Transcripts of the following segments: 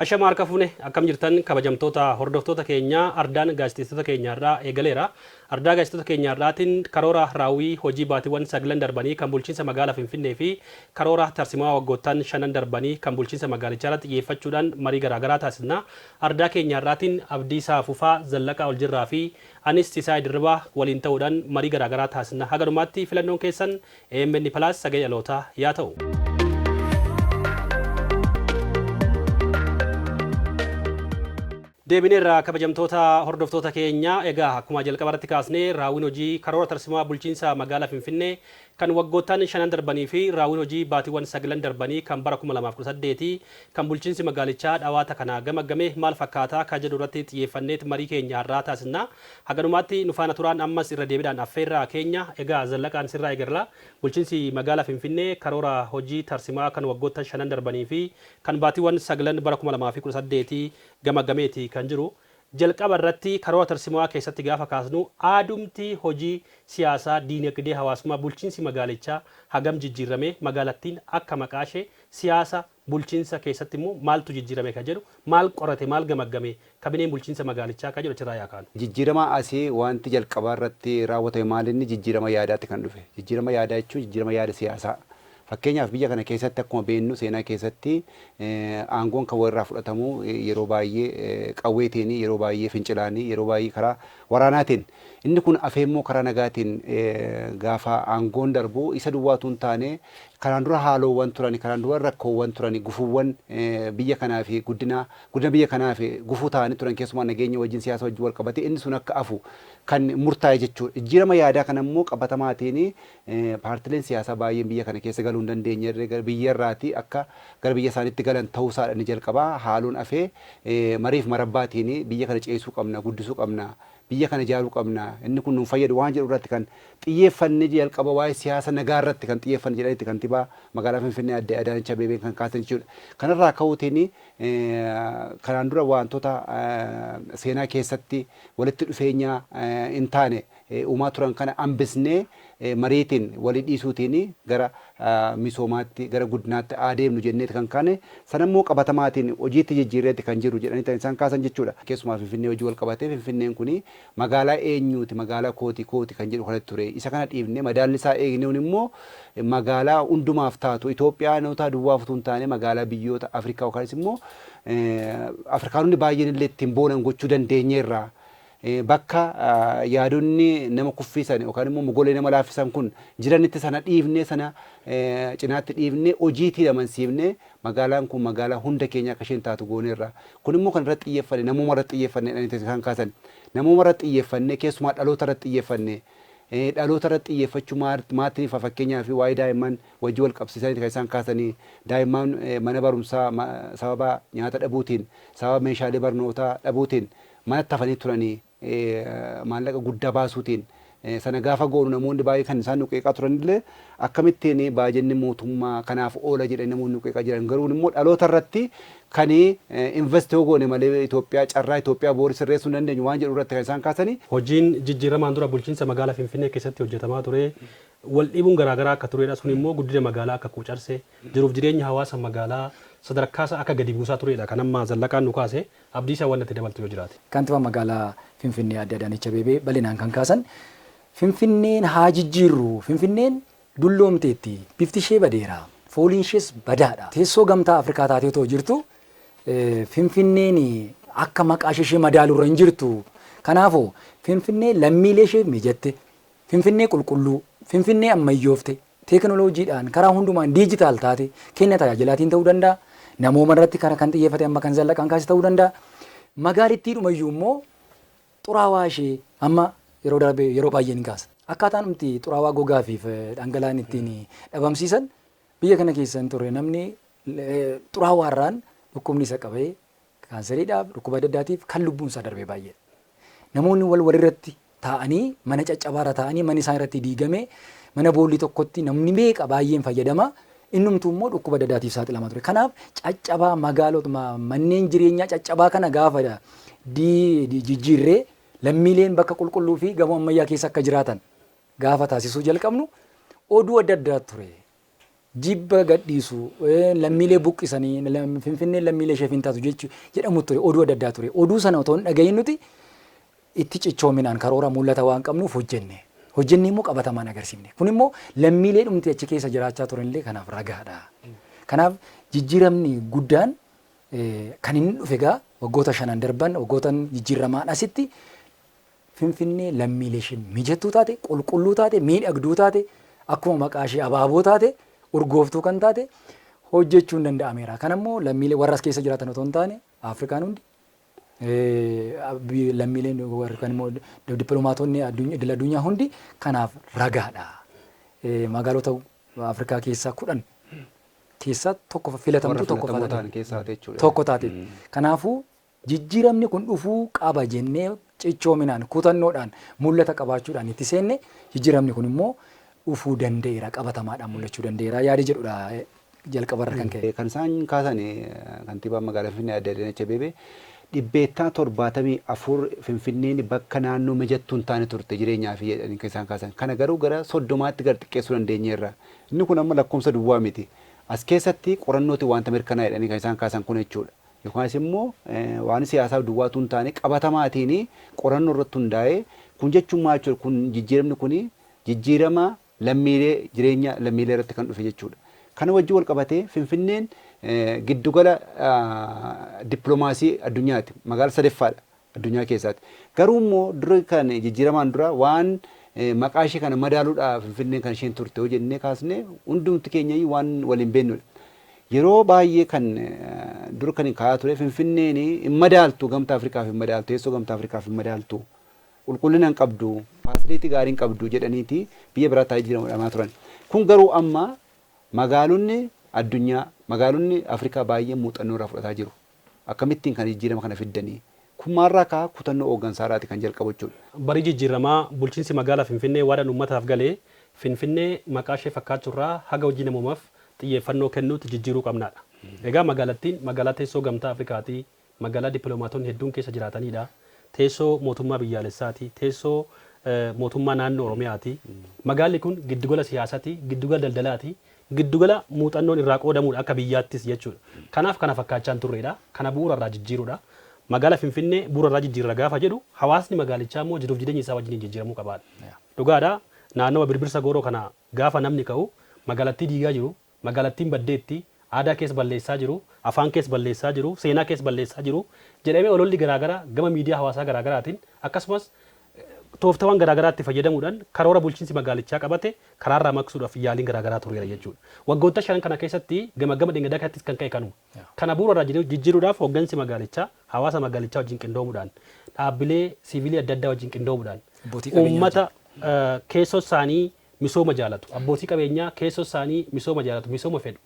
Ashama harka fuune akkam jirtan kabajamtoota hordoftoota keenya ardaan gaazexeessitoota keenyaarraa eegaleera. Ardaa gaazexeessitoota keenyaarraatiin karoora raawwii hojii baatiiwwan 9 darbanii kan bulchiinsa magaalaa Finfinnee fi karoora tarsimaa waggoottan 5 darbanii kan bulchiinsa magaalichaa irratti xiyyeeffachuudhaan marii garaagaraa taasisna. Ardaa keenyaarraatiin Abdiisaa Fufaa Zallaqaa Oljirraa fi anis Tisaa Dirribaa waliin ta'uudhaan marii garaagaraa taasisna. Hagadumaatti filannoon keessan EMN Plus sagalee dhalootaa yaa ta'u. Deebineerraa kabajamtoota hordoftoota keenya egaa akkuma jalqabarratti kaasnee raawwiin hojii karoora tarsimaa bulchiinsa magaalaa Finfinnee kan waggoottan 5 darbanii fi raawwiin hojii baatiiwwan 9 darbanii kan bara 2018 kan bulchiinsi magaalichaa dhawaata kana gamaggame maal fakkaataa ka jedhu irratti xiyyeeffanneet marii keenya har'aa taasisna. Hagadumaatti nu faana turaan ammas irra deebiidhaan affeerraa keenya egaa Zallaqaan sirraa eegarra bulchiinsi magaalaa Finfinnee karoora hojii tarsimaa kan waggoottan 5 darbanii fi kan baatiiwwan 9 bara 2018 gamaggameeti kan jiru. Jalqaba irratti karoora tarsimaa keessatti gaafa kaasnu aadumti hojii siyaasaa diinagdee hawaasummaa bulchiinsi magaalichaa hagam jijjiirame magaalattiin akka maqaashee siyaasa bulchiinsa keessatti immoo maaltu jijjiirame ka jedhu maal qorate maal gamaggame kabineen bulchiinsa magaalichaa ka jedhu achirraa yaakaanu. Jijjiirama asii wanti jalqabaa irratti raawwatame maalinni jijjiirama yaadaatti kan dhufe. Jijjiirama yaadaa jechuun jijjiirama yaada siyaasaa. Fakkeenyaaf biyya kana keessatti akkuma beennu seenaa keessatti aangoon kan warraa fudhatamu yeroo baay'ee qawweetiin yeroo baay'ee fincilaanii yeroo baay'ee karaa waraanaatiin inni kun afeemmoo karaa nagaatiin gaafa aangoon darbu isa duwwaatu hin taane karaan dura haaloowwan turan karaan dura rakkoowwan turan gufuuwwan biyya kanaa fi guddina biyya kanaa fi gufuu ta'anii turan keessumaa nageenya wajjin siyaasa wajjin wal qabate inni sun akka afu kan murtaa'e jechuudha. Jijjiirama yaadaa kana immoo qabatamaatiin paartileen siyaasaa baay'een biyya kana keessa galuu hin dandeenye biyya irraati akka gara biyya isaaniitti galan ta'uusaadha ni jalqabaa haaluun afee mariif marabbaatiin biyya kana ceesuu qabna guddisuu qabna. Biyya kana ijaaruu qabna inni kun nu fayyadu waan jedhu irratti kan xiyyeeffanne jalqaba waa'ee siyaasa nagaa irratti kan xiyyeeffanne jedhanitti kantiibaa magaalaa Finfinnee adde Adaanech Abeebee kan kaasan jechuudha. Kanarraa ka'uutiin kanaan dura wantoota seenaa keessatti walitti dhufeenya hin taane uumaa turan kana hambisnee mariitiin walii dhiisuutiin gara misoomaatti gara guddinaatti adeemnu jenneeti kan kaane sanammoo qabatamaatiin hojiitti jijjiirreetti kan jiru jedhanii isaan kaasan jechuudha. Keessumaa Finfinnee hojii wal qabatee Finfinneen kuni magaalaa eenyuuti magaalaa kooti kan jedhu kanatti ture. Isa kana dhiibnee madaalli isaa eegnuun immoo magaalaa hundumaaf taatu Itoophiyaa noota duwwaaf tun taane magaalaa biyyoota Afrikaa yookanis immoo Afrikaanonni baay'een illee ittiin boonan gochuu dandeenyeerra. Bakka yaadonni nama kuffisan yookaan immoo mogolee nama laaffisan kun jiranitti sana dhiifnee sana cinaatti dhiifnee hojiitti amansiifnee magaalaan kun magaalaa hunda keenya akka isheen taatu gooneerra. Kun immoo kan irratti xiyyeeffanne namuma irratti xiyyeeffanne kan kaasan namuma irratti xiyyeeffanne keessumaa dhaloota irratti xiyyeeffanne dhaloota irratti xiyyeeffachuu maatii fakkeenyaa fi waa'ee daa'imman wajjin wal qabsiisanii kan isaan kaasanii daa'imman mana barumsaa sababa nyaata dhabuutiin sababa meeshaalee barnootaa dhabuutiin manatti hafanii turanii maallaqa guddaa baasuutiin sana gaafa goonu namoonni baay'ee kan isaan nuqeeqaa turanillee akkamittiin baajenni mootummaa kanaaf oola jedhanii namoonni nuqeeqaa jiran garuu immoo dhaloota irratti kan investioo goone malee Itoophiyaa carraa Itoophiyaa boori sirreessuu hin dandeenyu waan jedhu irratti kan isaan kaasanii. Hojiin jijjiiramaan dura bulchiinsa magaalaa Finfinnee keessatti hojjetamaa ture wal dhiibuun garaagaraa akka turedha sun immoo guddina magaalaa akka quucarse jiruuf jireenya hawaasa magaalaa sadarkaasa akka gadi buusaa turedha kan amma Zallaqaan nu kaase Abdiisaa waan itti dabaltu yoo jiraate. Kantiibaa magaalaa Finfinnee adde Adaanech Abeebee bal'inaan kan kaasan Finfinneen haa jijjiirru Finfinneen dulloomteetti bifti ishee badeera fooliin ishees badaadha. Teessoo gamtaa Afrikaa taatee otoo jirtu Finfinneen akka maqaa ishee madaalurra hin jirtu. Kanaafuu Finfinnee lammiilee ishee mijatte Finfinnee qulqulluu Finfinnee ammayyoofte teekinooloojiidhaan karaa hundumaan diijitaal taate kenna tajaajilaatiin ta'uu danda'a. Namooma irratti karaa kan xiyyeeffate amma kan Zallaqaan kaase ta'uu danda'a. Magaalittii dhumayyuu immoo xuraawaa ishee amma yeroo darbe yeroo baay'ee ni kaasa. Akkaataan nuti xuraawaa gogaa fi dhangala'aan ittiin dhabamsiisan biyya kana keessa hin turre namni xuraawaarraan dhukkubni isa qabee kaanseriidhaaf dhukkuba adda addaatiif kan lubbuun isaa darbee baay'ee. Namoonni walirratti taa'anii mana caccabaarra taa'anii manni isaan irratti diigame mana boolli tokkotti namni meeqa baay'een fayyadama. Innumtuu immoo dhukkuba adda addaatiif saaxilamaa ture. Kanaaf caccabaa magaalota manneen jireenyaa caccabaa kana gaafa jijjiirree lammiileen bakka qulqulluu fi gamoo ammayyaa keessa akka jiraatan gaafa taasisuu jalqabnu oduu adda addaa ture. jibba gadhiisu lammiilee buqqisanii Finfinneen lammiilee ishee hin taatu jedhamu ture oduu adda addaa ture. Oduu sana otoo hin dhagahin nuti itti cichoominaan karoora mul'ata waan qabnuuf hojjenne. Hojjenne immoo qabatamaan agarsiifne. Kun immoo lammiilee dhumti achi keessa jiraachaa turanillee kanaaf ragaadha. Kanaaf jijjiiramni guddaan kan inni dhufe egaa waggoota 5 darban waggoota jijjiiramaan asitti Finfinnee lammiilee ishee mijattuu taate, qulqulluu taate, miidhagduu taate, akkuma maqaa ishee abaaboo taate, urgooftuu kan taate hojjechuun danda'ameera. Kan immoo lammiilee warra as keessa jiraatan otoo hin taane Afrikaan hundi lammiileen kan immoo dippiloomaatonni idil addunyaa hundi kanaaf ragaadha. Magaalota Afrikaa keessaa 10 keessaa tokko filatamtu tokko taate. Kanaafuu jijjiiramni kun dhufuu qaba jennee cichoominaan kutannoodhaan mul'ata qabaachuudhaan itti seenne jijjiiramni kun immoo dhufuu danda'eera qabatamaadhaan mul'achuu danda'eera yaada jedhudha jalqabarra kan ka'e. Kan isaan kaasan kantiibaa magaalaa Finfinnee Aadde Adaanech Abeebee dhibbeettaa 74 Finfinneen bakka naannoo mijattuu hin taane turte jireenyaa fi jedhanii kan isaan kaasan. Kana garuu gara 30tti gad xiqqeessuu dandeenyeerra. Inni kun amma lakkoofsa duwwaa miti. As keessatti qorannooti wanta mirkanaa jedhanii kan isaan kaasan kun jechuudha. Yookaas immoo waan siyaasaaf duwwaatu hin taane qabatamaatiin qorannoo irratti hundaa'ee kun jechuun maal jechuudha kun jijjiiramni kun jijjiirama lammiilee jireenya lammiilee irratti kan dhufe jechuudha. Kana wajjin wal qabatee Finfinneen giddugala dippiloomaasii addunyaati. Magaala sadeffaadha addunyaa keessaatti. Garuu immoo dura kan jijjiiramaan dura waan maqaa ishee kana madaaluudhaaf Finfinneen kan isheen turte hojjennee kaasnee hundumti keenya waan waliin beennudha. Yeroo baay'ee kan dur kan ka'aa ture Finfinneen hin madaaltu gamtaa Afrikaaf hin madaaltu teessoo gamtaa Afrikaaf hin madaaltu qulqullina hin qabdu faasiliitii gaarii hin qabdu jedhaniiti biyya biraa taa'ee jiramaa turan. Kun garuu amma magaalonni addunyaa magaalonni Afrikaa baay'ee muuxannoo irraa fudhataa jiru. Akkamittiin kan jijjiirama kana fiddanii kun maarraa kaa kutannoo hooggansaaraati kan jalqabu jechuudha. Barii jijjiiramaa bulchiinsi magaalaa Finfinnee waadaan uummataaf galee Finfinnee maqaa ishee fakkaachurraa haga hojii namoomaaf xiyyeeffannoo kennuutti jijjiiruu qabnaadha. Egaa magaalattiin magaalaa teessoo gamtaa Afrikaati, magaalaa dippiloomaatonni hedduun keessa jiraatanidha. Teessoo mootummaa biyyaalessaati, teessoo mootummaa naannoo Oromiyaati. Magaalli kun giddugala siyaasaati, giddugala daldalaati, giddugala muuxannoon irraa qoodamuudha akka biyyaattis jechuudha. Kanaaf kana fakkaachaa hin turredha. Kana bu'uura irraa jijjiiruudha. Magaalaa Finfinnee bu'uura irraa jijjiirra gaafa jedhu hawaasni magaalichaa immoo jiruuf jireenya isaa wajjin jijjiiramuu qabaadha. Dhugaadha naannawa birbirsa gooroo kana gaafa namni ka'u magaalattii diigaa jiru magaalattiin baddeetti aadaa keessa balleessaa jiru afaan keessa balleessaa jiru seenaa keessa balleessaa jiru jedhamee ololli garaagaraa gama miidiyaa hawaasaa garaagaraatiin akkasumas tooftawan garaagaraatti fayyadamuudhaan karoora bulchiinsi magaalichaa qabate karaarraa maqsuudhaaf yaaliin garaagaraa tureera jechuudha. Waggoota 5 kana keessatti gama dinagdee kanattis kan ka'e kanuma. Kana bu'uura irraa jijjiiruudhaaf hooggansi magaalichaa hawaasa magaalichaa wajjin qindoomuudhaan dhaabbilee siivilii adda addaa wajjin qindoomuudhaan uummata keessoo isaanii misooma jaalatu abbootii qabeenyaa keessoo isaanii misooma jaalatu misooma fedhu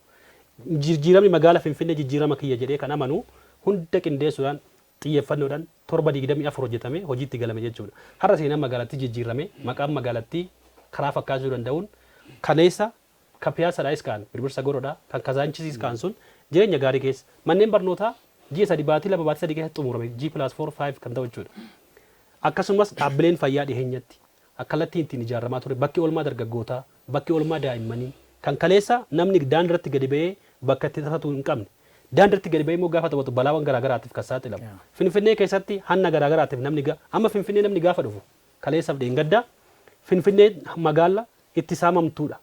jijjiiramni magaalaa Finfinnee jijjiirama kiyya jedhee kan amanu hunda qindeessuudhaan xiyyeeffannoodhaan 724 hojjetame hojiitti galame jechuudha. Har'a seenaan magaalattii jijjiirame maqaan magaalattii karaa fakkaachuu danda'uun kaleessa kan piyaasaadhaas kaan birbirsa gorodhaa kan kazaanchisiis kaan sun jireenya gaarii keessa manneen barnootaa ji'a 3 baatii 2 baatii 3 keessatti xumurame G+4 5 kan ta'u jechuudha. Akkasumas dhaabbileen fayyaa dhiheenyatti akkallattiin ittiin ijaaramaa ture bakki oolmaa dargaggootaa bakki oolmaa daa'immanii kan kaleessa namni daandiirratti gadi ba'ee bakka itti taphatu hin qabne daandiirratti gadi ba'ee immoo gaafa taphatu balaawwan garaagaraatiif kan saaxilamu Finfinnee keessatti hanna garaagaraatiif namni amma Finfinnee namni gaafa dhufu kaleessaaf dheengaddaa Finfinnee magaala itti saamamtuudha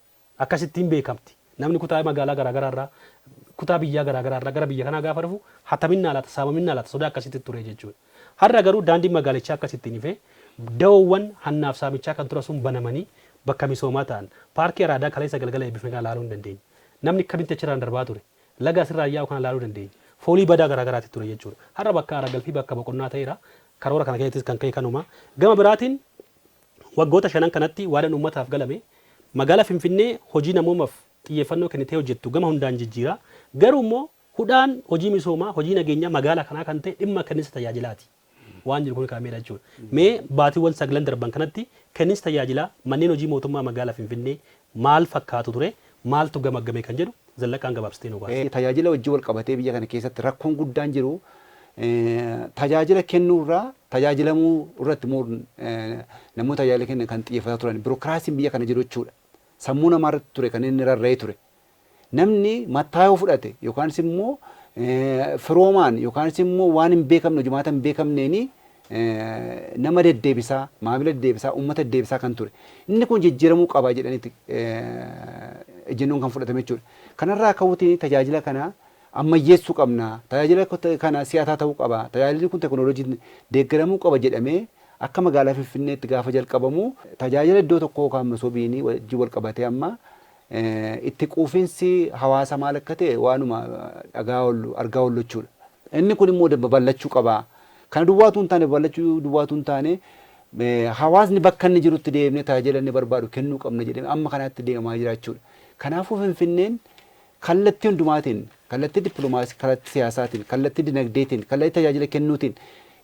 akkasittiin beekamti namni kutaa magaalaa garaagaraarraa kutaa biyyaa garaagaraarraa gara biyya kanaa gaafa dhufu hataminnaa laata saamaminnaa laata sodaa akkasitti ture jechuudha. Har'a garuu daandiin magaalichaa akkasittiin ifee da'oowwan hannaaf saamichaa kan ture sun banamanii bakka misoomaa ta'an paarkii araadaa kaleessa galgala eebbifame kan ilaaluu hin dandeenye. Namni akkamitti achirraan darbaa ture laga asirraa yaa'u kan ilaaluu dandeenye. Foolii badaa garaagaraatti ture jechuudha. Har'a bakka aragalfii bakka boqonnaa ta'eera karoora kana keessattis kan ka'e kanuma. Gama biraatiin waggoota 5 kanatti waadaan uummataaf galame magaalaa Finfinnee hojii namoomaaf xiyyeeffannoo kennitee hojjettu gama hundaan jijjiira. Garuu immoo hudhaan hojii misoomaa hojii nageenyaa magaalaa kanaa kan ta'e dhimma kenniinsa tajaajilaati. Waan jiru kun kaameera jechuudha. Mee baatiiwwan 9 darban kanatti kenniinsa tajaajilaa manneen hojii mootummaa magaalaa Finfinnee maal fakkaatu ture maaltu gamaggame kan jedhu zallaqaan gabaabsitee nu baase. Tajaajila wajjin wal qabatee biyya kana keessatti rakkoon guddaan jiru tajaajila kennuurraa tajaajilamuu irratti namoota tajaajila kennan kan xiyyeeffataa turan birookiraasiin biyya kana jiru jechuudha. Sammuu namaa irratti ture kan inni rarra'ee ture. namni mattaayoo fudhate yookaanis immoo firoomaan yookaanis immoo waan hin beekamne jumaata hin beekamneeni nama deddeebisaa maamila deddeebisaa uummata deddeebisaa kan ture inni kun jijjiiramuu qaba jedhaniiti ejjennoon kan fudhatame jechuudha. Kanarraa ka'uutiin tajaajila kana ammayyeessuu qabna tajaajila kana si'ataa ta'uu qaba tajaajilli kun teknooloojiin deeggaramuu qaba jedhamee akka magaalaa Finfinneetti gaafa jalqabamu tajaajila iddoo tokkoo kan masoobiinii wajjin wal qabatee amma itti quufinsi hawaasa maal akka ta'e waanuma argaa oollu jechuudha. Inni kun immoo babal'achuu qaba. Kana duwwaatu hin taane babal'achuu duwwaatu hin taane hawaasni bakka inni jirutti deemnee tajaajila inni barbaadu kennuu qabna jedhamee amma kanaatti deemaa jira jechuudha. Kanaafuu Finfinneen kallattii hundumaatiin kallattii dippiloomaasii kallattii siyaasaatiin kallattii dinagdeetiin kallattii tajaajila kennuutiin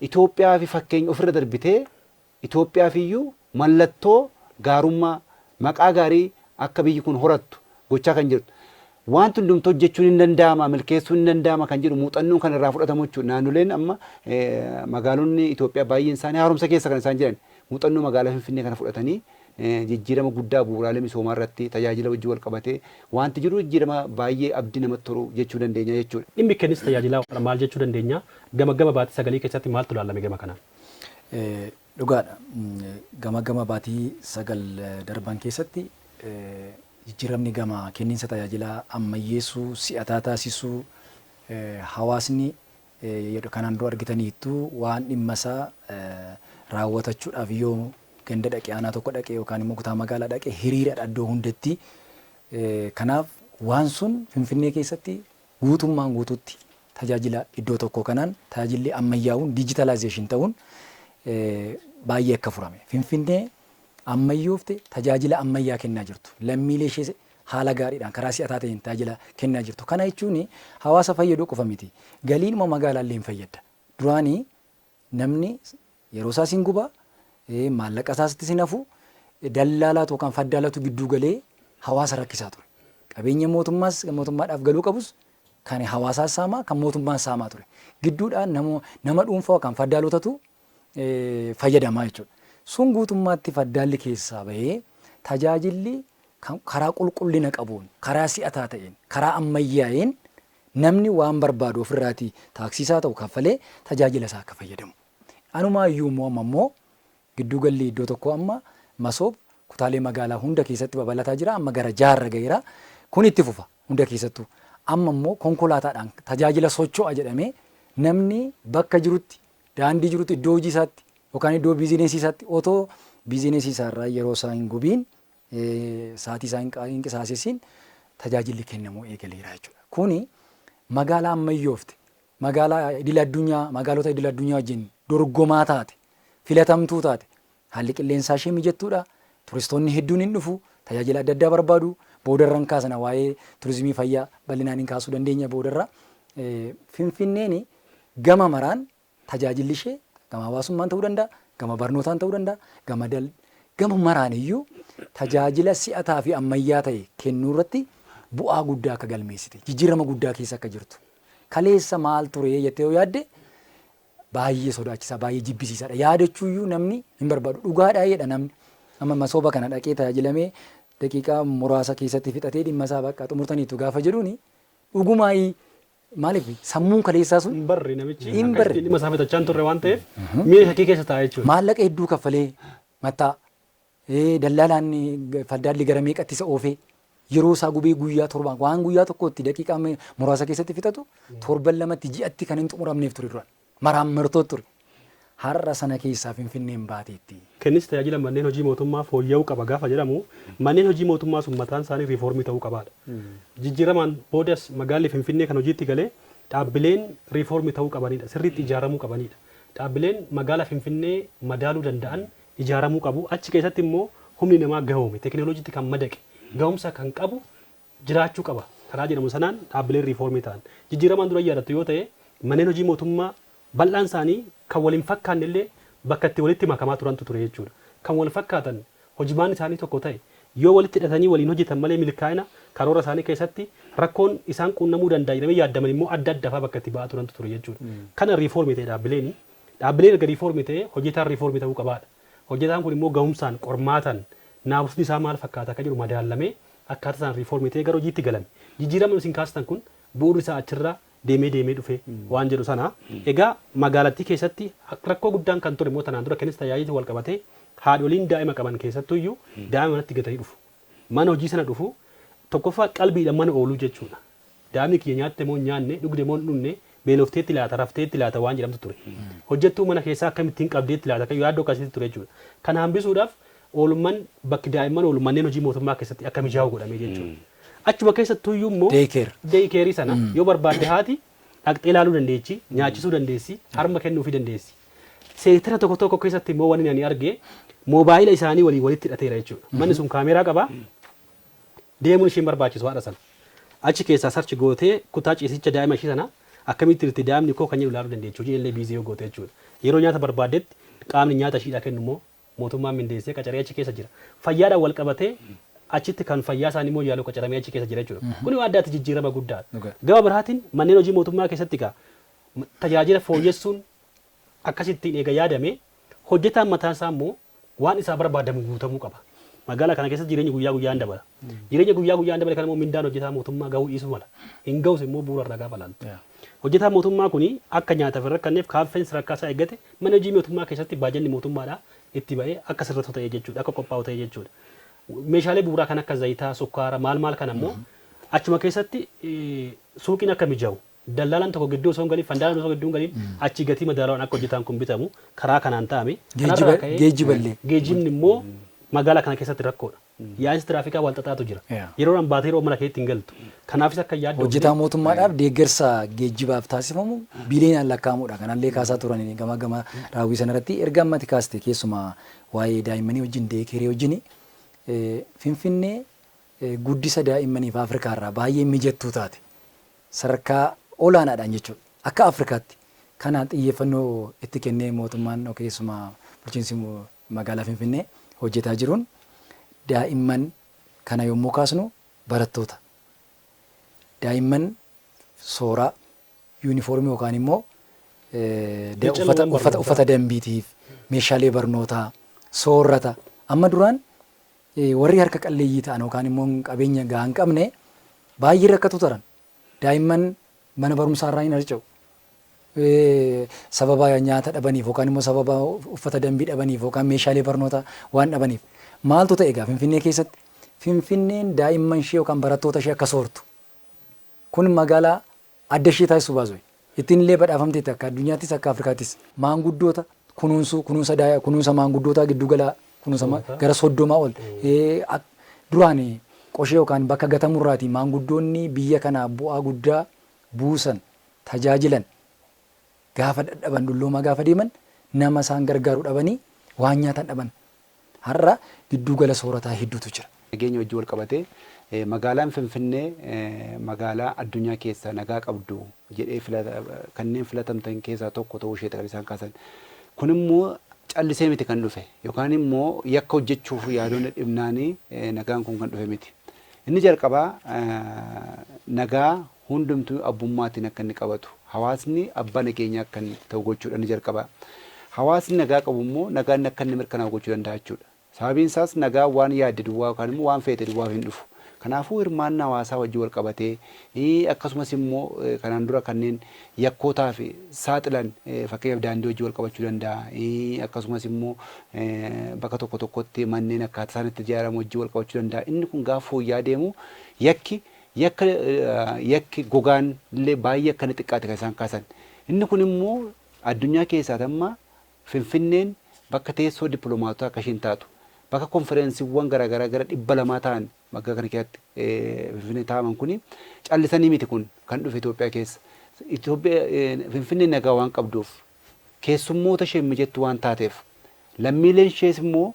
Itoophiyaa fi fakkeenya ofirra darbitee Itoophiyaaf iyyuu mallattoo gaarummaa maqaa gaarii akka biyyi kun horattu gochaa kan jirtu. Wanti hundumtuu hojjechuun hin danda'ama milkeessuun hin danda'ama kan jedhu muuxannoon kan irraa fudhatamu jechuudha. Naannoleen amma magaalonni Itoophiyaa baay'een isaanii haaromsa keessa kan isaan jiran muuxannoo magaalaa Finfinnee kana fudhatanii jijjiirama guddaa bu'uuraalee misoomaa irratti tajaajila wajjin wal qabatee wanti jiru jijjiirama baay'ee abdii namatti tolu jechuu dandeenya jechuudha. Dhimmi kennis tajaajilaa maal jechuu dandeenya? Gama baatii sagalee keessatti maaltu ilaalame gama kanaan? Dhugaadha. Gama baatii sagal darban keessatti jijjiiramni gama kenniinsa tajaajilaa ammayyeessuu si'ataa taasisuu hawaasni kanaan dura argitaniittu waan dhimma isaa raawwatachuudhaaf yoo ganda dhaqee aanaa tokko dhaqee yookaan immoo kutaa magaalaa dhaqee hiriira iddoo hundatti kanaaf waan sun Finfinnee keessatti guutummaan guutuutti tajaajila iddoo tokko kanaan tajaajilli ammayyaa'uun dijitaalaayizeeshin ta'uun baay'ee akka furame. Finfinnee ammayyoofte tajaajila ammayyaa kennaa jirtu. Lammiilee ishee haala gaariidhaan karaa si'ataa ta'een tajaajila kennaa jirtu. Kana jechuun hawaasa fayyaduu qofa miti. Galiinuma magaalaallee hin fayyadda. Duraanii namni yeroo isaa siin gubaa maallaqa isaas sin hafu dallaalaatu yookaan faddaalatu gidduu galee hawaasa rakkisaa ture. Qabeenya mootummaadhaaf galuu qabus kan hawaasaas saamaa kan mootummaan saamaa ture. Gidduudhaan nama dhuunfaa yookaan faddaalotatu fayyadamaa jechuudha. Sun guutummaatti faddaalli keessaa bahee tajaajilli karaa qulqullina qabuun karaa si'ataa ta'een karaa ammayyaa'een namni waan barbaadu ofirraatii taaksisaa ta'u kaffalee tajaajila isaa akka fayyadamu. Anumaayyuu immoo gidduu galli iddoo tokko amma masoob kutaalee magaalaa hunda keessatti babal'ataa jira amma gara jaarra gaheera kun itti fufa hunda keessattuu amma immoo konkolaataadhaan tajaajila socho'a jedhamee namni bakka jirutti daandii jirutti iddoo hojii isaatti yookaan iddoo biizineesii isaatti otoo biizineesii isaarraa yeroo isaa hin gubiin sa'aatii isaa hin qisaasessiin tajaajilli kennamuu eegaleera jechuudha. Kuni magaalaa ammayyoofte magaalaa magaalota idil addunyaa wajjin dorgomaa taate filatamtuu taate haalli qilleensaa ishee mijattuudha. Turistoonni hedduun hin dhufu tajaajila adda addaa barbaadu boodarran kaasana waa'ee turizimii fayyaa bal'inaan hin kaasuu dandeenya boodarra Finfinneen gama maraan tajaajilli ishee gama hawaasummaan ta'uu danda'a gama barnootaan ta'uu danda'a gama maraan iyyuu tajaajila si'ataa fi ammayyaa ta'e kennuu irratti bu'aa guddaa akka galmeessite jijjiirama guddaa keessa akka jirtu kaleessa maal ture jettee yoo yaadde baay'ee sodaachisaa baay'ee jibbisiisaadha yaadachuu iyyuu namni hin barbaadu dhugaadhaa jedha namni amma masooba kana dhaqee tajaajilamee daqiiqaa muraasa keessatti fixatee dhimma isaa bakka xumurtaniitu gaafa jedhuuni dhugumaayii maaliif sammuun kaleessaa sun hin barre namichi dhimma isaa fixachaa turre waan ta'eef miira shakkii keessa taa'ee jechuudha. Maallaqa hedduu kaffalee mattaa dallaalaan faddaalli gara meeqatti isa oofee yeroo isaa gubee guyyaa torbaan waan guyyaa tokkotti daqiiqaa muraasa keessatti fixatu torban lamatti ji'atti kan hin xumuramneef ture duraan maraan martoo ture. Har'a sana keessaa Finfinneen baateetti. Kennis tajaajila manneen hojii mootummaa fooyya'uu qaba gaafa jedhamu manneen hojii mootummaa sun mataan isaanii riifoormii ta'uu qabaadha. Jijjiiramaan boodas magaalli Finfinnee kan hojiitti galee dhaabbileen riifoormii ta'uu qabanidha. Sirriitti ijaaramuu qabanidha. Dhaabbileen magaalaa Finfinnee madaaluu danda'an ijaaramuu qabu. Achi keessatti immoo humni namaa gahoome teekinooloojiitti kan madaqe gahumsa kan qabu jiraachuu qaba. Karaa jedhamu sanaan dhaabbileen riifoormii ta'an. Jijjiiramaan dura yaadattu yoo ta'e manneen hojii mootummaa bal'aan isaanii kan waliin fakkaanne illee bakka itti walitti makamaa turantu ture jechuudha. Kan wal fakkaatan hojimaan isaanii tokko ta'e yoo walitti hidhatanii waliin hojjetan malee milkaa'ina karoora isaanii keessatti rakkoon isaan quunnamuu danda'a jedhamee yaadaman immoo adda addaa bakka itti ba'aa turantu ture jechuudha. Kana riifoormii ta'e dhaabbileen erga riifoormii ta'e hojjetaan riifoormii ta'uu qabaadha. Hojjetaan kun immoo gahumsaan qormaataan naafusni isaa maal fakkaata akka jiru madaallamee akkaataa isaan riifoormii ta'e gara hojiitti galame. Jijjiirama isin kaastan kun bu'uurri isaa achirraa deemee dhufe waan jedhu sana. Egaa magaalattii keessatti rakkoo guddaan kan ture immoo tanaan dura kennis tajaajila wal qabatee haadholiin daa'ima qaban keessattuu iyyuu daa'ima manatti gatanii dhufu. Mana hojii sana dhufu tokkoffaa qalbiidhaan mana ooluu jechuudha. Daa'imni kiyya nyaatte moo nyaanne dhugde moo dhunne beelofteetti laata rafteetti laata waan jedhamtu ture. Hojjettuu mana keessaa akkamittiin qabdeetti laata kan yaaddoo akkasitti ture jechuudha. Kana hambisuudhaaf oolummaan bakki daa'imman oolummanneen hojii mootummaa keessatti akka mijaa'u godhamee jechuudha. Achuma keessattuu iyyuu immoo deeyikeerii sana yoo barbaadde haati dhaqxee ilaaluu dandeechi, nyaachisuu dandeessi, harma kennuufii dandeessi. Seetira tokko keessatti immoo wanni ani arge moobaayila isaanii walitti hidhateera jechuudha. Manni sun kaameeraa qaba. Deemuun isheen barbaachisu haadha sana. Achi keessaa sarchi gootee kutaa ciisicha daa'ima ishee sana akkamitti irratti daa'imni koo kan jedhu ilaaluu dandeechu. Hojii illee biizii yoo goote jechuudha. Yeroo nyaata barbaaddetti qaamni nyaata ishiidhaa kennu immoo mootummaan mindeessee qacaree achi keessa jira. Fayyaadhaan wal qabatee achitti kan fayyaa isaanii immoo yaaluu qacaramee achi keessa jira jechuudha. Kun waan addaatti jijjiirama guddaadha. Gama biraatiin manneen hojii mootummaa keessatti tajaajila fooyyessuun akkasittiin eega yaadame hojjetaan mataan isaa immoo waan isaa barbaadamu guutamuu qaba. Magaalaa kana keessatti jireenya guyyaa guyyaan dabala. Jireenya guyyaa guyyaan dabale kana immoo mindaan hojjetaa mootummaa gahuu dhiisuu mala. Hin gahus immoo bu'uura irraa gaafa laaltu. Hojjetaan mootummaa kuni akka nyaataaf hin rakkanneef kaaffeen sadarkaa isaa eeggate mana hojii mootummaa keessatti baajanni mootummaadhaa itti ba'ee akka sirriitti ta'e jechuudha. Akka qophaa'u ta'e jechuudha. Meeshaalee bu'uuraa kan akka zayitaa, sukkaara, maal kana immoo achuma keessatti suuqiin akka mijaa'u. Daldaalaan tokko gidduu osoo hin galiin, fandaalaan osoo gidduu hin galiin achi gatii madaalawaan akka hojjetaan kun bitamu karaa kanaan ta'ame. Geejjibni immoo magaalaa kana keessatti rakkoodha. Yaa'insi tiraafikaa wal xaxaatu jira. Yeroodhaan baatee yeroo mana keetti hin galtu. Kanaafis akka yaaddu. Hojjetaa mootummaadhaaf deeggarsa geejjibaaf taasifamu biiliyoonaan lakkaa'amuudha. Kanallee kaasaa turan gama raawwii sanarratti erga ammatti kaaste keessumaa waa'ee daa'immanii wajjin deekerii wajjin Finfinnee guddisa daa'immaniif Afrikaarraa baay'ee mijattuu taate sadarkaa olaanaadhaan jechuudha. Akka Afrikaatti kanaan xiyyeeffannoo itti kennee mootummaan keessumaa bulchiinsi magaalaa Finfinnee hojjetaa jiruun daa'imman kana yommuu kaasnu barattoota. Daa'imman sooraa yuunifoormii yookaan immoo uffata dambiitiif meeshaalee barnootaa soorrata amma duraan warri harka qalleeyyii ta'an yookaan immoo qabeenya gahaa hin qabne baay'ee rakkatu turan. Daa'imman mana barumsaa irraa hin harca'u. Sababa nyaata dhabaniif yookaan immoo sababa uffata dambii dhabaniif yookaan meeshaalee barnootaa waan dhabaniif maaltu ta'e egaa Finfinnee keessatti Finfinneen daa'imman ishee yookaan barattoota ishee akka soortu kun magaalaa adda ishee taasisuu baasu ittiin illee badhaafamteetti akka addunyaattis akka Afrikaattis maanguddoota kunuunsa maanguddootaa giddugala kunuunsa gara 30 ol duraan qoshee yookaan bakka gatamurraati maanguddoonni biyya kanaa bu'aa guddaa buusan tajaajilan gaafa dadhaban dulloomaa gaafa deeman nama isaan gargaaru dhabanii waan nyaatan dhaban har'a giddugala soorataa hedduutu jira. Nageenya wajjin wal qabatee magaalaan Finfinnee magaalaa addunyaa keessa nagaa qabdu jedhee kanneen filatamtan keessaa tokko ta'uu ishee isaan kaasan. Kun immoo callisee miti kan dhufe yookaan immoo yakka hojjechuuf yaadoon dhibnaanii nagaan kun kan dhufe miti. Inni jalqabaa nagaa hundumtuu abbummaatiin akka inni qabatu hawaasni abbaa nageenyaa akka inni ta'u gochuudha inni jalqabaa. Hawaasni nagaa qabu immoo nagaan akka inni mirkanaa'u gochuu danda'a jechuudha. Sababiin isaas nagaa waan yaadde duwwaa yookaan immoo waan feete duwwaa hin dhufu. Kanaafuu hirmaannaa hawaasaa wajjin wal qabatee akkasumas immoo kanaan dura kanneen yakkootaa fi saaxilan fakkeenyaaf daandii wajjin wal qabachuu danda'a. Akkasumas immoo bakka tokko tokkotti manneen akkaataa isaan itti ijaaramu wajjin wal qabachuu danda'a. Inni kun gaafa fooyya'aa deemu yakki gogaan illee baay'ee akka inni xiqqaate kan isaan kaasan. Inni kun immoo addunyaa keessaa amma Finfinneen bakka teessoo dippiloomaatotaa akka isheen taatu bakka konferensiiwwan garaagaraa gara 200 ta'an magaalaa kana keessatti Finfinnee taa'aman kuni callisanii miti kun kan dhufe Itoophiyaa keessa. Finfinneen nagaa waan qabduuf keessummoota ishee mijattu waan taateef lammiileen ishees immoo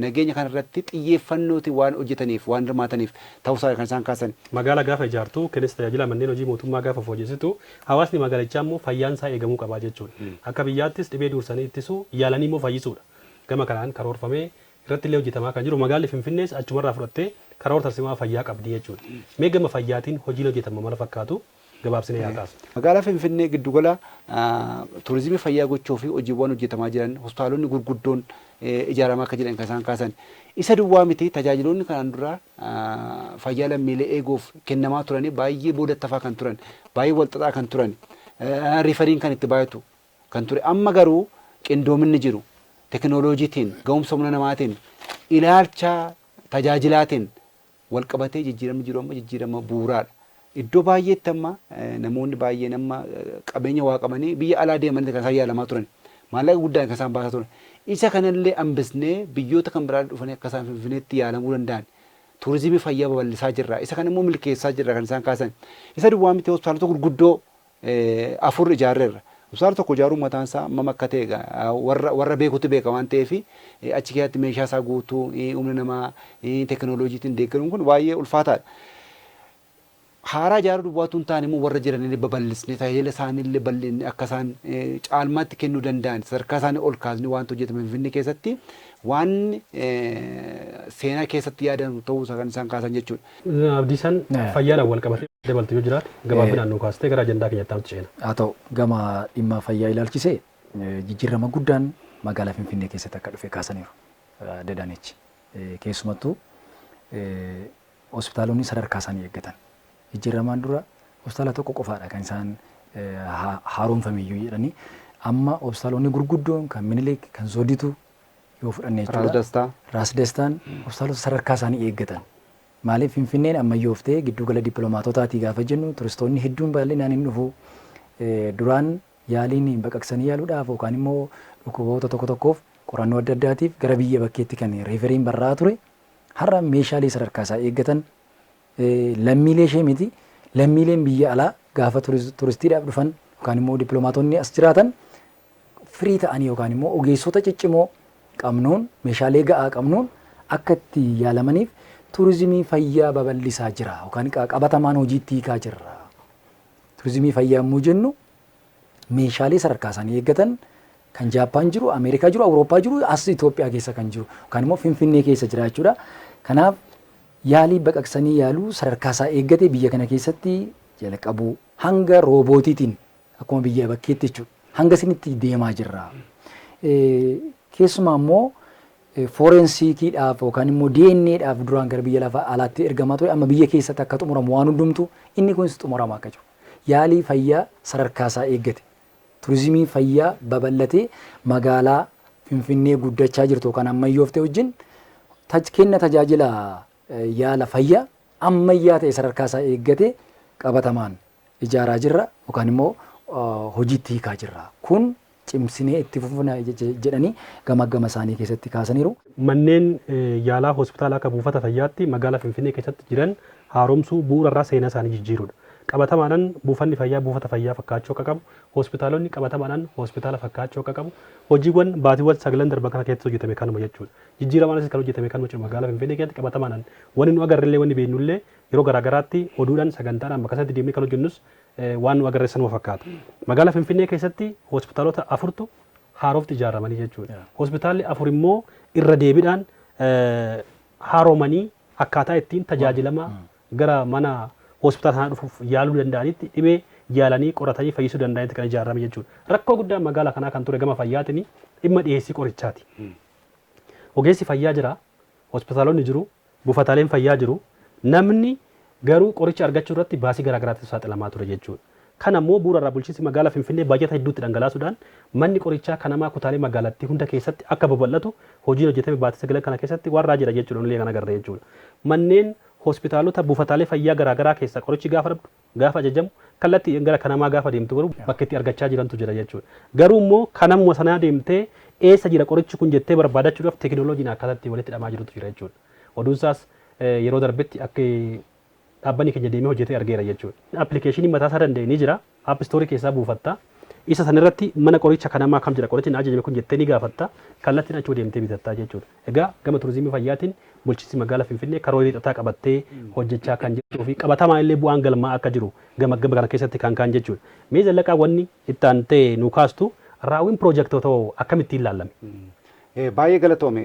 nageenya kanarratti xiyyeeffannooti waan hojjetaniif waan hirmaataniif ta'uusaa kan isaan kaasan. Magaalaa gaafa ijaartu kennis tajaajila manneen hojii mootummaa gaafa fooyyessitu hawaasni magaalichaa immoo fayyaan isaa eegamuu qabaa jechuudha. Akka biyyaattis dhibee dursanii ittisuu yaalanii immoo fayyisuudha. Gama kanaan karoorfamee irratti illee hojjetamaa kan jiru magaalli Finfinnees achumarraa fudhattee karoora tarsiimaa fayyaa qabdi jechuudha. Mee gama fayyaatiin hojiin hojjetama mala fakkaatu gabaabsinee yaa kaasu. Magaalaa Finfinnee giddugala turizimii fayyaa gochuu fi hojiiwwan hojjetamaa jiran hospitaalonni gurguddoon ijaaramaa akka jiran kan isaan kaasan. Isa duwwaa miti tajaajiloonni kanaan dura fayyaa lammiilee eeguuf kennamaa turanii baay'ee boodattafaa kan turan, baay'ee walxaxaa kan turan, rifariin kan itti baay'atu kan ture. Amma garuu qindoominni jiru teknooloojiitiin, ga'umsa humna namaatiin, ilaalcha tajaajilaatiin wal qabatee jijjiiramni jiru amma jijjiirama bu'uuraadha. Iddoo baay'eetti amma namoonni baay'een amma qabeenya waa qabanii biyya alaa deemanii kan isaan yaalamaa turan. Maallaqa guddaan kan isaan baasaa turan. Isa kanallee hambisnee biyyoota kan biraa dhufanii akka isaan Finfinneetti yaalamuu danda'an. Turizimii fayyaa babal'isaa jirra. Isa kan immoo milkeessaa jirra kan isaan kaasan. Isa duwwaa miti hospitaalota gurguddoo 4 ijaarreerra. Hospitaala tokko ijaaruun mataan isaa amma akka ta'e warra beekutti beeka waan ta'eef achi keessatti meeshaa isaa guutuu humna namaa teknooloojiitiin deeggaruun kun baay'ee ulfaataadha. Haaraa ijaaruu duwwaatu hin taane immoo warra jiranillee babal'isnee tajaajila isaaniillee bal'inni akka isaan caalmaatti kennuu danda'an sadarkaa isaanii ol kaasnee waan hojjetame Finfinnee keessatti waan seenaa keessatti yaadamu ta'uu kan isaan kaasan jechuudha. Abdiisaan fayyaadhaan wal qabatee dabaltu yoo jiraatu gabaabinaan nu kaastee gara ajandaa keenyatti aanutti ceena. Haa ta'u gama dhimma fayyaa ilaalchisee jijjiirama guddaan magaalaa Finfinnee keessatti akka dhufe kaasaniiru Adaanech. Keessumattuu hospitaalonni sadarkaa isaanii eeggatan. Jijjiiramaan dura hospitaala tokko qofaadha kan isaan haaromfameyyuu jedhanii amma hospitaalonni gurguddoon kan Minilik kan Zooditu yoo fudhannee jechuudha. Raas Dastaan hospitaalota sadarkaa isaanii eeggatan. Maaliif Finfinneen ammayyooftee giddugala dippiloomaatotaatii gaafa jennu turistoonni hedduun bal'inaan hin dhufu. Duraan yaaliin baqaqsanii yaaluudhaaf yookaan immoo dhukkuboota tokko tokkoof qorannoo adda addaatiif gara biyya bakkeetti kan reeferiin barraa ture. Har'a meeshaalee sadarkaa isaa eeggatan lammiilee ishee miti lammiileen biyya alaa gaafa turistiidhaaf dhufan yookaan immoo dippiloomaatonni as jiraatan firii ta'anii yookaan immoo ogeessota ciccimoo qabnuun meeshaalee ga'aa qabnuun akka itti yaalamaniif turizimii fayyaa babal'isaa jira yookaan qabatamaan hojiitti hiikaa jirra. Turizimii fayyaa immoo jennu meeshaalee sadarkaa isaanii eeggatan kan Jaappaan jiru, Ameerikaa jiru, Awurooppaa jiru, as Itoophiyaa keessa kan jiru yookaan immoo Finfinnee keessa jira jechuudha. Kanaaf yaalii baqaqsanii yaaluu sadarkaa isaa eeggate biyya kana keessatti jalqabu hanga roobootiitiin akkuma biyya bakkeetti jechuudha. Hanga isinitti deemaa jirra. Keessumaa immoo foorensiikiidhaaf yookaan immoo DNAdhaaf duraan gara biyya lafa alaatti ergamaa ture amma biyya keessatti akka xumuramu waan hundumtu inni kunis xumuramaa akka jiru. Yaalii fayyaa sadarkaa isaa eeggate. Turizimii fayyaa babal'atee magaalaa Finfinnee guddachaa jirtu yookaan ammayyooftee wajjin kenna tajaajila yaala fayyaa ammayyaa ta'e sadarkaa isaa eeggate qabatamaan ijaaraa jirra yookaan immoo hojiitti hiikaa jirra. Kun cimsinee itti fufna jedhanii gama isaanii keessatti kaasaniiru. Manneen yaalaa hospitaalaa akka buufata fayyaatti magaalaa Finfinnee keessatti jiran haaromsuu bu'uurarraa seenaa isaanii jijjiirudha. Qabatamaadhaan buufanni fayyaa buufata fayyaa fakkaachuu akka qabu, hospitaalonni qabatamaadhaan hospitaala fakkaachuu akka qabu, hojiiwwan baatiiwwan 9 darban kana keessatti hojjetame kanuma jechuudha. Jijjiiramaanis kan hojjetame kanuma jechuudha magaalaa Finfinnee keessatti qabatamaadhaan wanni nu agarrellee wanni beeknullee yeroo garaagaraatti oduudhaan sagantaadhaan bakka sanatti deemnee kan hojjennus waan nu agarre sanuma fakkaata. Magaalaa Finfinnee keessatti hospitaalota 4tu haarofti ijaaramanii jechuudha. Hospitaalli 4 immoo irra deebiidhaan haaromanii akkaataa ittiin tajaajilama gara mana hospitaala sana dhufuuf yaaluu danda'anitti dhibee yaalanii qoratanii fayyisuu danda'anitti kan ijaarame jechuudha. Rakkoo guddaan magaalaa kanaa kan ture gama fayyaatiin dhimma dhiyeessii qorichaati. Ogeessi fayyaa jira, hospitaalonni jiru, buufataaleen fayyaa jiru, namni garuu qoricha argachuu irratti baasii garaagaraatti saaxilamaa ture jechuudha. Kana immoo bu'uurarraa bulchiinsi magaalaa Finfinnee baajata hedduutti dhangalaasuudhaan manni qorichaa kanamaa kutaalee magaalattii hunda keessatti akka babal'atu hojiin hojjetame baatii 9 kana keessatti warraa jira jechuudha nuyi kan agarre jechuudha. Manneen hospitaalota buufataalee fayyaa garaagaraa keessa qorichi gaafa dhabdu gaafa ajajamu kallattii gara kanamaa gaafa deemtu garuu bakka itti argachaa jirantu jira jechuudha. Garuu immoo kanamuma sanaa deemtee eessa jira qorichi kun jettee barbaadachuudhaaf teekinooloojiin akkasatti walitti hidhamaa jirutu jira jechuudha. Oduun isaas yeroo darbetti akka dhaabbanni keenya deemee hojjetee argeera jechuudha. Appilikeeshinii mataa isaa danda'e ni jira. App Store keessaa buufatta. Isa sanirratti mana qoricha kanamaa kam jira qorichi ajajame kun jettee ni gaafatta. Kallattiin achii deemtee bitatta jechuudha. Egaa gama turizimii fayyaatiin bulchiinsi magaalaa Finfinnee karoora hidhataa qabattee hojjechaa kan jirtuu fi qabatamaa illee bu'aan galmaa akka jiru gama kana keessatti kan jechuudha. Mee zallaqaa wanni itti aantee nu kaastu raawwiin piroojektota akkamittiin ilaalame? Baay'ee galatoome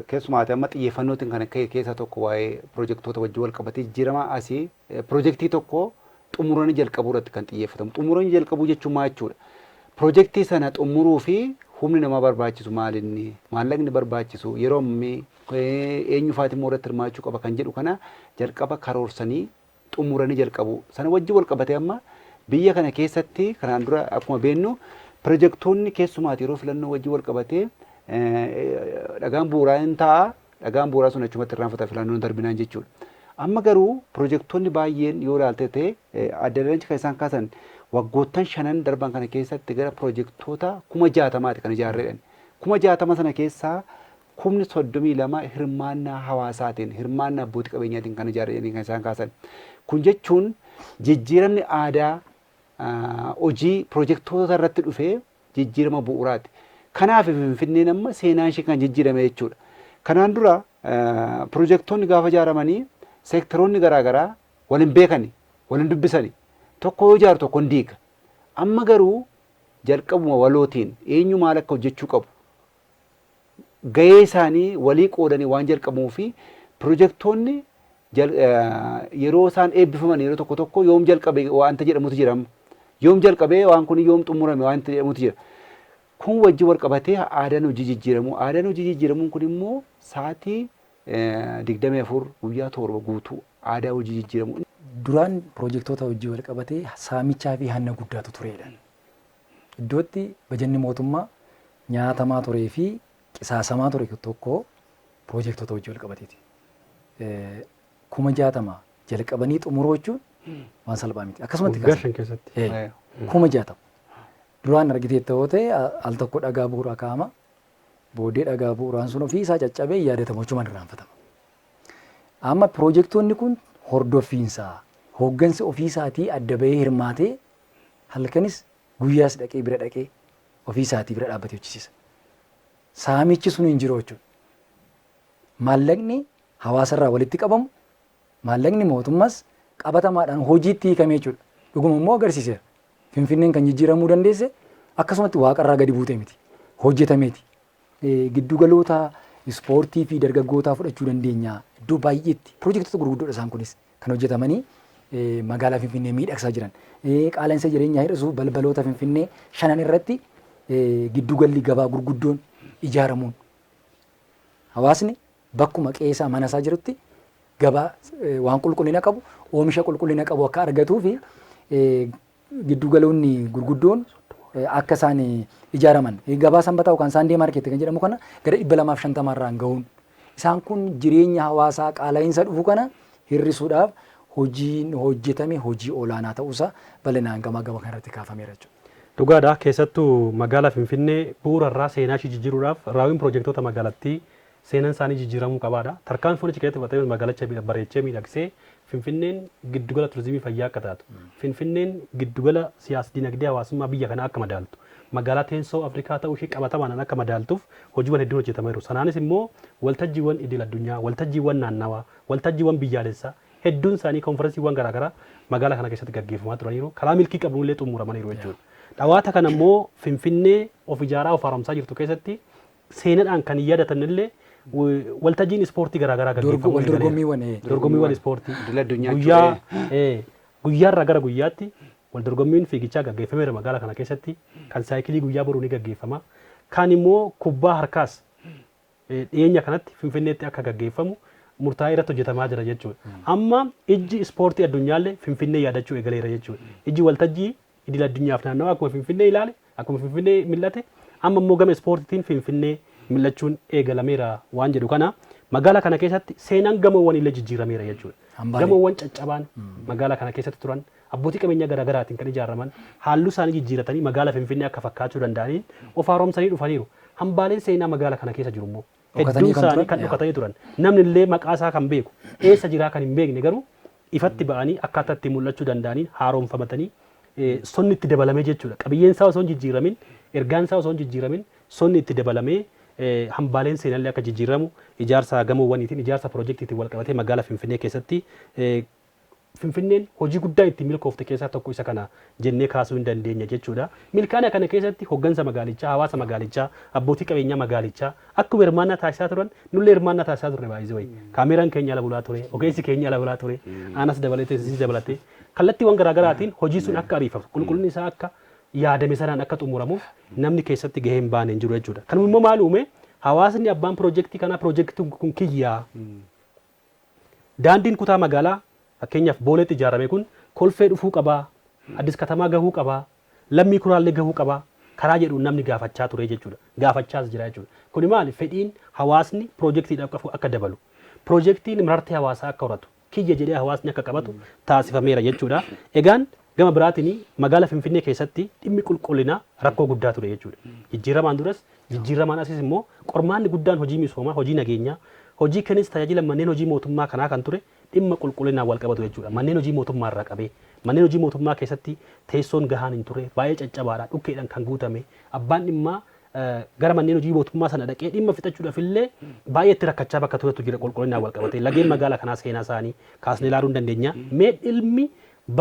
keessumaati amma xiyyeeffannootiin kan keessa tokko waa'ee piroojektota wajjin wal qabatee jijjiirama asii piroojektii tokko xumuranii jalqabuu irratti kan xiyyeeffatamu. Xumuranii jalqabuu jechuun maal jechuudha? Pirojektii sana xumuruu fi humni namaa barbaachisu maalinni maallaqni barbaachisu yeroo ammii eenyu faatimmoo irratti hirmaachuu qaba kan jedhu kana jalqaba karoorsanii xumuranii jalqabu. Sana wajjin wal qabatee amma biyya kana keessatti kanaan dura akkuma beeknu pirojektoonni keessumaati yeroo filannoo wajjin wal qabatee dhagaan bu'uuraa hin ta'a. Dhagaan bu'uuraa sun achumatti irraanfata filannoon darbinaan jechuudha. Amma garuu pirojektoonni baay'een yoo ilaalte ta'e adda addaanchi kan isaan kaasan waggoottan 5 darban kana keessatti gara pirojektoota 60,000ti kan ijaarredhan. 60,000 sana keessaa 32,000 hirmaannaa hawaasaatiin hirmaannaa abbootii qabeenyaatiin kan ijaarredhan kan isaan kaasan. Kun jechuun jijjiiramni aadaa hojii pirojektoota irratti dhufee jijjiirama bu'uuraati. Kanaaf Finfinneen amma seenaan ishee kan jijjiirame jechuudha. Kanaan dura pirojektoonni gaafa ijaaramanii seektaroonni garaagaraa waliin beekani, waliin dubbisani. Tokko yoo ijaaru tokko hin diiga. Amma garuu jalqabuma walootiin eenyu maal akka hojjechuu qabu. Gahee isaanii walii qoodanii waan jalqabuu fi pirojektoonni yeroo isaan eebbifaman yeroo tokko tokko yoom jalqabe waanta jedhamutu jira. Yoom jalqabee waan kun yoom xumurame waanta jedhamutu jira. Kun wajji wal qabatee aadaan hojii jijjiiramu. Aadaan hojii jijjiiramuun kun immoo sa'aatii 24 guyyaa 7 guutuu aadaa hojii jijjiiramu. Duraan pirojektoota hojii wal qabatee saamichaa fi hanna guddaatu turedha. Iddootti bajanni mootummaa nyaatamaa turee fi qisaasamaa ture tokko pirojektoota hojii wal qabateeti. 60,000 jalqabanii xumuruu jechuun waan salphaa miti. Akkasumatti Gashan keessatti. 60,000. Duraan argitee ta'uu ta'e al tokko dhagaa bu'uuraa kaa'ama. Booddee dhagaa bu'uuraan sun ofii isaa caccabee yaadatamu jechuun irraanfatama. Amma pirojektoonni kun hordoffiinsaa hooggansi ofii isaatii adda bahee hirmaatee halkanis guyyaas dhaqee bira dhaqee ofii isaatii bira dhaabbatee hojjisiisa. Saamichi sun hin jiru jechuudha. Maallaqni hawaasarraa walitti qabamu maallaqni mootummaas qabatamaadhaan hojiitti hiikamee jechuudha. Dhuguma immoo agarsiiseera. Finfinneen kan jijjiiramuu dandeesse akkasumatti waaqarraa gadi buutee miti. Hojjetameeti. Giddugaloota ispoortii fi dargaggootaa fudhachuu dandeenya. Iddoo baay'eetti pirojektoota gurguddoodha isaan kunis kan hojjetamanii magaalaa Finfinnee miidhagsaa jiran. Qaala'insa jireenyaa hir'isuuf balbaloota Finfinnee 5 irratti giddugalli gabaa gurguddoon ijaaramuun hawaasni bakkuma qeesaa mana isaa jirutti gabaa waan qulqullina qabu oomisha qulqullina qabu akka argatuu fi giddugaloonni gurguddoon akka isaan ijaaraman gabaa sanbataa yookaan saandee maarkeetii kan jedhamu kana gara 250 irraan gahuun isaan kun jireenya hawaasaa qaala'insa dhufu kana hir'isuudhaaf hojiin hojjetame hojii olaanaa ta'uusaa bal'inaan gama kanarratti kaafameera jechuudha. Dhugaadha keessattuu magaalaa Finfinnee bu'uurarraa seenaa ishee jijjiiruudhaaf raawwiin pirojektoota magaalattii seenaan isaanii jijjiiramuu qabaadha. Tarkaanfiin achi keessatti fudhatame magaalicha bareechee miidhagsee Finfinneen giddugala turizimii fayyaa akka taatu. Finfinneen giddugala siyaas dinagdee hawaasummaa biyya kanaa akka madaaltu. Magaalaa teessoo Afrikaa ta'uu ishee qabatamaan akka madaaltuuf hojiiwwan hedduun hojjetameeru. Sanaanis immoo waltajjiiwwan idil addunyaa, waltajjiiwwan naannawaa, waltajjiiwwan biyyaalessaa hedduun isaanii konferensiiwwan garaagaraa magaalaa kana keessatti gaggeeffamaa turaniiru. Karaa milkii qabuun xumuramaniiru jechuudha. Dhawaata kana immoo Finfinnee of ijaaraa of haaromsaa jirtu keessatti seenaadhaan kan yaadatan illee waltajjiin ispoortii garaagaraa gaggeeffamu. Dorgommiiwwan ispoortii. Guyyaarraa gara guyyaatti waldorgommiin fiigichaa gaggeeffameera magaalaa kana keessatti kan saayikilii guyyaa boruu ni gaggeeffama. Kan immoo kubbaa harkaas dhiyeenya kanatti Finfinneetti akka gaggeeffamu murtaa'ee irratti hojjetamaa jira jechuudha. Amma ijji ispoortii addunyaallee Finfinnee yaadachuu eegaleera jechuudha. Ijji waltajjii idil addunyaaf naannawaa akkuma Finfinnee ilaale akkuma Finfinnee mil'ate amma immoo gama ispoortiitiin Finfinnee millachuun eegalameera waan jedhu kana magaalaa kana keessatti seenaan gamoowwan illee jijjiirameera jechuudha. Gamoowwan caccabaan magaalaa kana keessatti turan abbootii qabeenyaa garaagaraatiin kan ijaaraman halluu isaanii jijjiiratanii magaalaa Finfinnee akka fakkaachuu danda'aniin of haaromsanii dhufaniiru. Hambaaleen seenaa magaalaa kana keessa jiru immoo hedduun isaanii kan dhokatanii turan. Namni illee maqaa isaa kan beeku eessa jiraa kan hin beekne garuu ifatti ba'anii akkaataa itti mul'achuu danda'aniin haaromfamatanii sonni itti dabalamee jechuudha. Qabiyyeen isaa osoo hin jijjiiramin ergaan isaa osoo hin jijjiiramin sonni itti dabalamee hambaaleen seenallee akka jijjiiramu ijaarsa gamoowwaniitiin ijaarsa pirojektiitiin wal qabatee magaalaa Finfinnee keessatti Finfinneen hojii guddaa itti milkoofte keessaa tokko isa kana jennee kaasuu hin dandeenya jechuudha. Milkaana kana keessatti hoggansa magaalichaa, hawaasa magaalichaa, abbootii qabeenyaa magaalichaa akkuma hirmaannaa taasisaa turan nullee hirmaannaa taasisaa turre baay'isee wayi. Kaameraan keenya ala bulaa ture, ogeessi keenya ala bulaa ture, anas dabalatee sis dabalatee kallattiiwwan garaagaraatiin hojii sun akka ariifamu qulqullinni isaa akka yaadame sanaan akka xumuramuuf namni keessatti gahee hin baane hin jiru jechuudha. Kanuma immoo maal uume hawaasni abbaan piroojeektii kanaa piroojeektiin kun kiyyaa. Daandiin kutaa magaalaa fakkeenyaaf booleetti ijaarame kun kolfee dhufuu qabaa, addis katamaa gahuu qabaa, lammii kuraallee gahuu qabaa karaa jedhuun namni gaafachaa ture jechuudha. Gaafachaas jira jechuudha. Kuni maali? Fedhiin hawaasni piroojeektiidhaaf akka dabalu, piroojeektiin marartee hawaasaa akka horatu, kiyya jedhee hawaasni akka qabatu taasifameera jechuudha. Egaan gama biraatiin magaalaa Finfinnee keessatti dhimmi qulqullinaa rakkoo guddaa ture jechuudha. Jijjiiramaan duras jijjiiramaan asis immoo qormaanni guddaan hojii misoomaa, hojii nageenyaa, hojii kennis tajaajila manneen hojii mootummaa kanaa kan ture dhimma qulqullinaan wal qabatu jechuudha. Manneen hojii mootummaa irraa qabee manneen hojii mootummaa keessatti teessoon gahaan hin turre, baay'ee caccabaadha, dhukkeedhaan kan guutame, abbaan dhimmaa gara manneen hojii mootummaa sana dhaqee dhimma fixachuudhaaf illee baay'ee itti rakkachaa bakka turetu jira qulqullinaan wal qabatee. Lageen magaalaa kanaa seenaa isaanii kaasnee ilaaluu hin dandeenya. Mee ilmi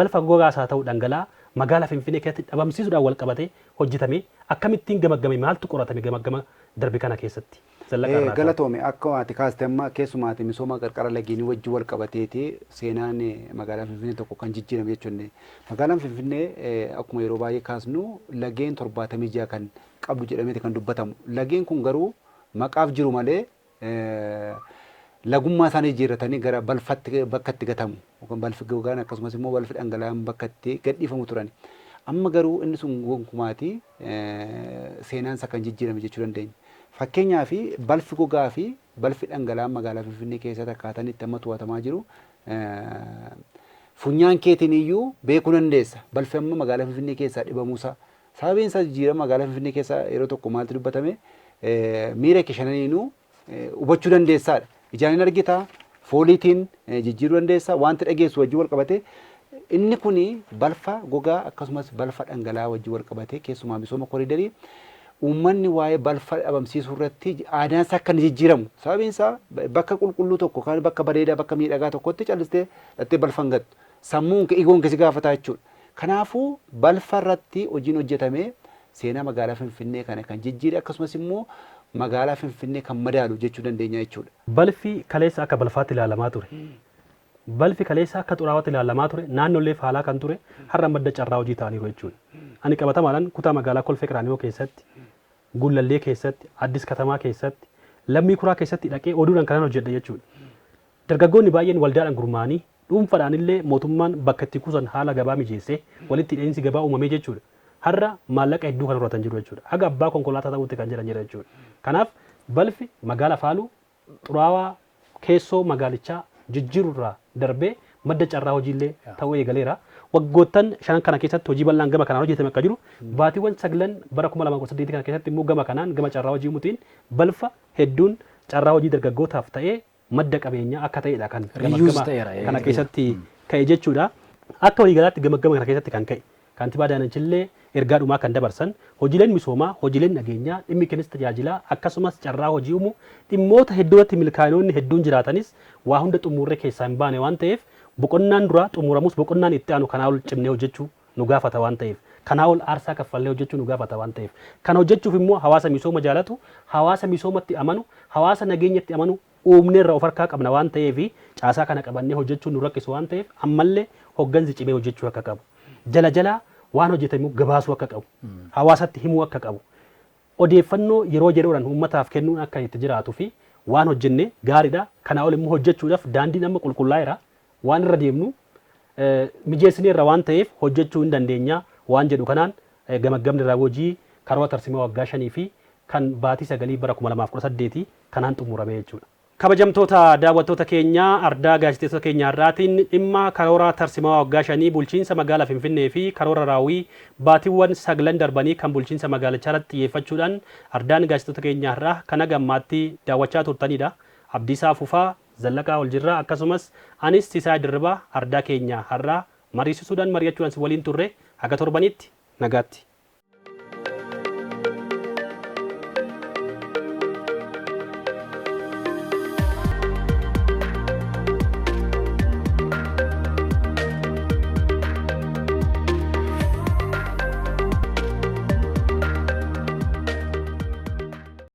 balfa gogaas haa ta'u dhangala'aa magaalaa Finfinnee keessatti dhabamsiisuudhaan wal qabatee hojjetame akkamittiin gamaggame maaltu qoratame gamaggama darbe kana keessatti? Galatoome akka waati kaastemma keessumaati misooma qarqara lageenii wajjin wal qabateeti seenaan magaalaa Finfinnee tokko kan jijjiirame jechuudha. Magaalaan Finfinnee akkuma yeroo baay'ee kaasnu lageen 76 kan qabdu jedhameeti kan dubbatamu. Lageen kun garuu maqaaf jiru malee lagummaa isaanii jijjiirratanii gara balfatti bakka itti gatamu. Balfi gogaan akkasumas immoo balfi dhangala'aan bakka itti gadhiifamu turan. Amma garuu inni sun gonkumaati seenaan isaa kan jijjiirame jechuu dandeenya. Fakkeenyaaf balfi gogaa fi balfi dhangala'aan magaalaa Finfinnee keessatti akkaataan itti amma to'atamaa jiru funyaan keetiin iyyuu beekuu dandeessa. Balfi amma magaalaa Finfinnee keessaa dhibamuusaa. Sababiin isaa jijjiirama magaalaa Finfinnee keessaa yeroo tokko maaltu dubbatame miira kee shananiinuu hubachuu dandeessaadha. Ijaan hin argita, fooliitiin jijjiiruu dandeessa, wanti dhageessu wajjin wal qabate. Inni kuni balfa gogaa akkasumas balfa dhangala'aa wajjin wal qabate keessumaa misooma koriidarii uummanni waa'ee balfa dhabamsiisuu irratti aadaan isaa akka inni jijjiiramu. Sababiin isaa bakka qulqulluu tokko kan bakka bareedaa bakka miidhagaa tokkotti callistee dhattee balfa hin gattu. Sammuun igoon kesi gaafata jechuudha. Kanaafuu balfa irratti hojiin hojjetame seenaa magaalaa Finfinnee kana kan jijjiire akkasumas immoo magaalaa Finfinnee kan madaalu jechuu dandeenya jechuudha. Balfi kaleessa akka balfaatti ilaalamaa ture. Balfi kaleessa akka xuraawatti ilaalamaa ture naannolee faalaa kan ture har'a madda carraa hojii ta'aniiru jechuudha. Ani qabatamaadhaan kutaa magaalaa Kolfee Qiraaniyoo keessatti, Gullallee keessatti, Addis Katamaa keessatti, Lammii Kuraa keessatti dhaqee oduudhaan kanan hojjedha jechuudha. Dargaggoonni baay'een waldaadhaan gurmaa'anii dhuunfaadhaan illee mootummaan bakka itti kuusan haala gabaa mijeessee walitti hidheensi gabaa uumamee jechuudha. Har'a maallaqa hedduu kan horatan jiru jechuudha. Haga abbaa konkolaataa ta'utti kan jiran jira jechuudha. Kanaaf balfi magaalaa faaluu xuraawaa keessoo magaalichaa jijjiirurraa darbee madda carraa hojiillee ta'uu eegaleera. Waggoottan shanan kana keessatti hojii bal'aan gama kanaan hojjetame akka jiru baatiiwwan 9 bara 2018 kana keessatti immoo gama kanaan gama carraa hojii mutiin balfa hedduun carraa hojii dargaggootaaf ta'ee madda qabeenyaa akka ta'edha kan kana keessatti ka'e jechuudha. Akka waliigalaatti gama kana keessatti kan ka'e kantiibaa Daanachillee ergaadhumaa kan dabarsan hojiileen misoomaa, hojiileen nageenyaa, dhimmi kennis tajaajilaa akkasumas carraa hojii uumuu dhimmoota hedduutti milkaa'inoonni hedduun jiraatanis waa hunda xumurree keessaa hin baane waan ta'eef boqonnaan dura xumuramus boqonnaan itti aanu kanaa ol cimnee hojjechuu nu gaafata waan ta'eef kanaa ol aarsaa kaffallee hojjechuu nu gaafata waan ta'eef kana hojjechuuf immoo hawaasa misooma jaalatu, hawaasa misoomatti amanu, hawaasa nageenyatti amanu uumneerra of harkaa qabna waan ta'eef caasaa kana qabannee hojjechuu nu rakkisu waan ta'eef ammallee hoggansi cimee hojjechuu akka qabu. Jala jalaa waan hojjetamu gabaasuu akka qabu, hawaasatti himuu akka qabu, odeeffannoo yeroo yeroodhaan uummataaf kennuun akka itti jiraatuu fi waan hojjenne gaariidha. Kanaa ol immoo hojjechuudhaaf daandiin amma qulqullaa'eera. Waan irra deemnu mijeessineerra waan ta'eef hojjechuu hin dandeenya waan jedhu kanaan gamaggamni irraa hojii karoora tarsiimaa waggaa 5 fi kan baatii 9 bara 2018 kanaan xumurame jechuudha. Kabajamtoota daawwattoota keenya ardaa gaazexeessota keenya irraatiin dhimma karoora tarsiimaa waggaa 5 bulchiinsa magaalaa Finfinnee fi karoora raawwii baatiiwwan 9 darbanii kan bulchiinsa magaalichaa irratti xiyyeeffachuudhaan ardaan gaazexeessota keenya irraa kana gammaatti daawwachaa turtanidha. Abdiisaa Fufaa, Zallaqaa Oljirraa akkasumas anis Sisaa Dirribaa ardaa keenya har'aa mariisisuudhaan mari'achuudhaan waliin turre haga torbanitti nagaatti.